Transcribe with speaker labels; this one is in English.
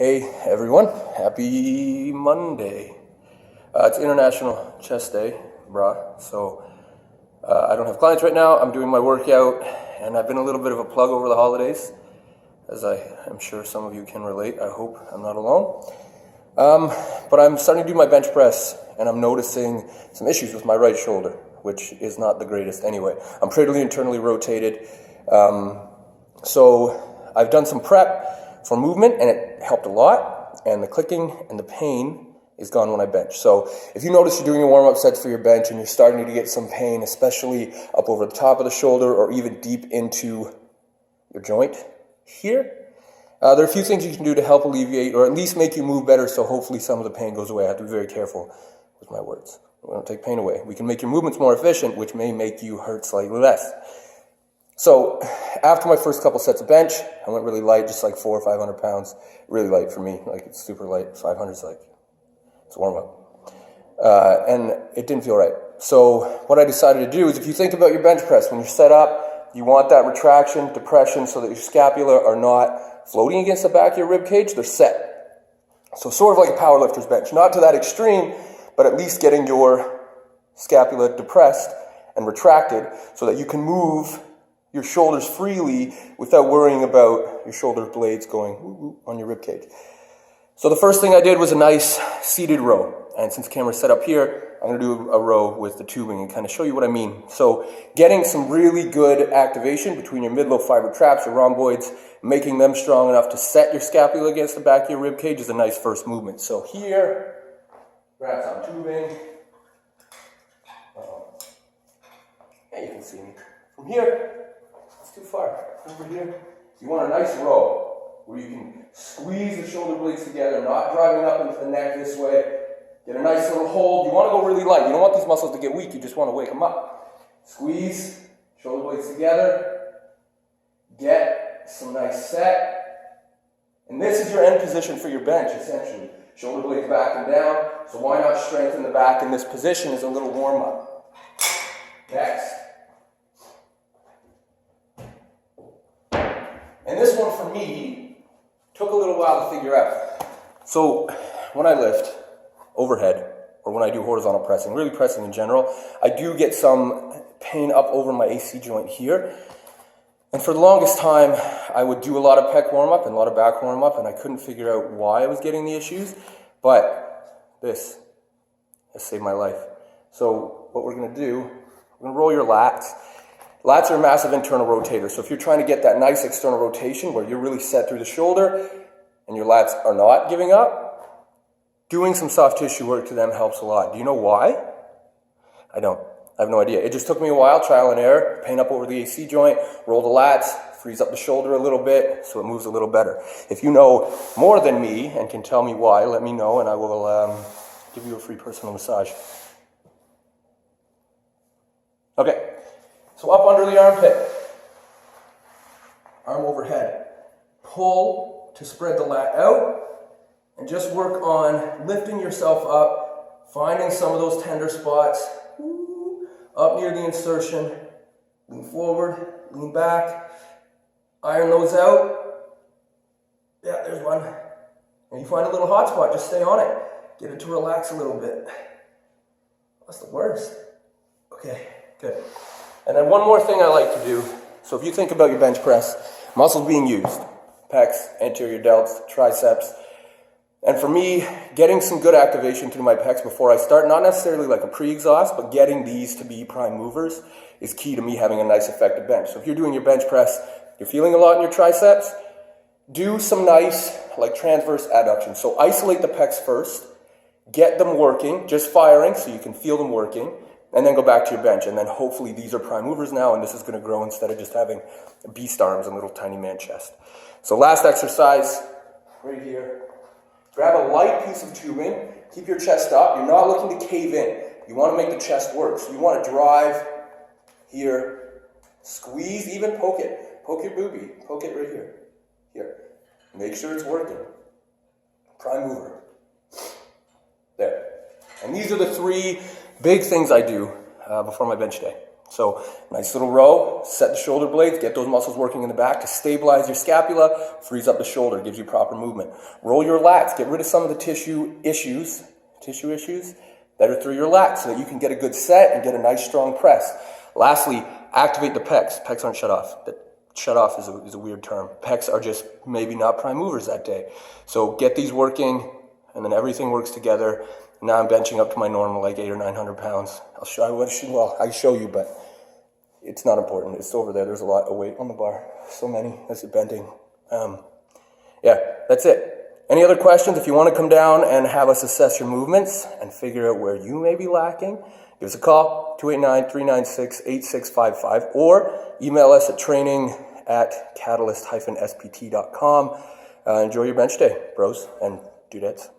Speaker 1: Hey everyone, happy Monday. It's International Chest Day, so I don't have clients right now. I'm doing my workout, and I've been a little bit of a plug over the holidays, as I'm sure some of you can relate. I hope I'm not alone. But I'm starting to do my bench press, and I'm noticing some issues with my right shoulder, which is not the greatest anyway. I'm pretty internally rotated, so I've done some prep for movement, and it helped a lot, and the clicking and the pain is gone when I bench. So if you notice you're doing your warm-up sets for your bench and you're starting to get some pain, especially up over the top of the shoulder or even deep into your joint here, there are a few things you can do to help alleviate or at least make you move better, so hopefully some of the pain goes away. I have to be very careful with my words. We don't take pain away. We can make your movements more efficient, which may make you hurt slightly less. So after my first couple sets of bench, I went really light, just like 400 or 500 pounds. Really light for me, like it's super light. 500 is like, it's warm up. And it didn't feel right. So what I decided to do is, if you think about your bench press, when you're set up, you want that retraction, depression, so that your scapula are not floating against the back of your rib cage, they're set. So sort of like a powerlifter's bench. Not to that extreme, but at least getting your scapula depressed and retracted so that you can move your shoulders freely without worrying about your shoulder blades going on your rib cage. So the first thing I did was a nice seated row. And since the camera's set up here, I'm going to do a row with the tubing and kind of show you what I mean. So getting some really good activation between your mid-low fiber traps or rhomboids, making them strong enough to set your scapula against the back of your rib cage is a nice first movement. So here, grab some tubing. Yeah, you can see me. From here, it's too far. Over here, you want a nice row where you can squeeze the shoulder blades together, not driving up into the neck this way. Get a nice little hold. You want to go really light. You don't want these muscles to get weak. You just want to wake them up. Squeeze, shoulder blades together. Get some nice set. And this is your end position for your bench, essentially. Shoulder blades back and down. So why not strengthen the back in this position as a little warm-up. Next. And this one for me took a little while to figure out. So when I lift overhead, or when I do horizontal pressing, really pressing in general, I do get some pain up over my AC joint here. And for the longest time, I would do a lot of pec warm-up and a lot of back warm-up, and I couldn't figure out why I was getting the issues. But this has saved my life. So what we're going to do, we're going to roll your lats. Lats are a massive internal rotator, so if you're trying to get that nice external rotation where you're really set through the shoulder and your lats are not giving up, doing some soft tissue work to them helps a lot. Do you know why? I don't. I have no idea. It just took me a while, trial and error, pain up over the AC joint, roll the lats, freeze up the shoulder a little bit so it moves a little better. If you know more than me and can tell me why, let me know and I will give you a free personal massage. Okay. So up under the armpit, arm overhead. Pull to spread the lat out and just work on lifting yourself up, finding some of those tender spots, up near the insertion, lean forward, lean back, iron those out. Yeah, there's one. And you find a little hot spot, just stay on it. Get it to relax a little bit. That's the worst. Okay, good. And then one more thing I like to do, so if you think about your bench press, muscles being used, pecs, anterior delts, triceps, and for me, getting some good activation through my pecs before I start, not necessarily like a pre-exhaust, but getting these to be prime movers is key to me having a nice effective bench. So if you're doing your bench press, you're feeling a lot in your triceps, do some nice like transverse adduction. So isolate the pecs first, get them working, just firing so you can feel them working, and then go back to your bench, and then hopefully these are prime movers now, and this is going to grow instead of just having beast arms and little tiny man chest. So last exercise, right here. Grab a light piece of tubing, keep your chest up. You're not looking to cave in. You want to make the chest work. So you want to drive here, squeeze, even poke it. Poke your boobie, poke it right here. Here. Make sure it's working. Prime mover. There. And these are the three big things I do before my bench day. So nice little row, set the shoulder blades, get those muscles working in the back to stabilize your scapula, frees up the shoulder, gives you proper movement. Roll your lats, get rid of some of the tissue issues that are through your lats so that you can get a good set and get a nice strong press. Lastly, activate the pecs. Pecs aren't shut off. Shut off is a weird term. Pecs are just maybe not prime movers that day. So get these working, and then everything works together. Now I'm benching up to my normal, like 800 or 900 pounds. I can show you, but it's not important. It's over there. There's a lot of weight on the bar. So many. That's it, bending. Yeah, that's it. Any other questions? If you want to come down and have us assess your movements and figure out where you may be lacking, give us a call, 289-396-8655, or email us at training@catalyst-spt.com. Enjoy your bench day, bros and dudettes.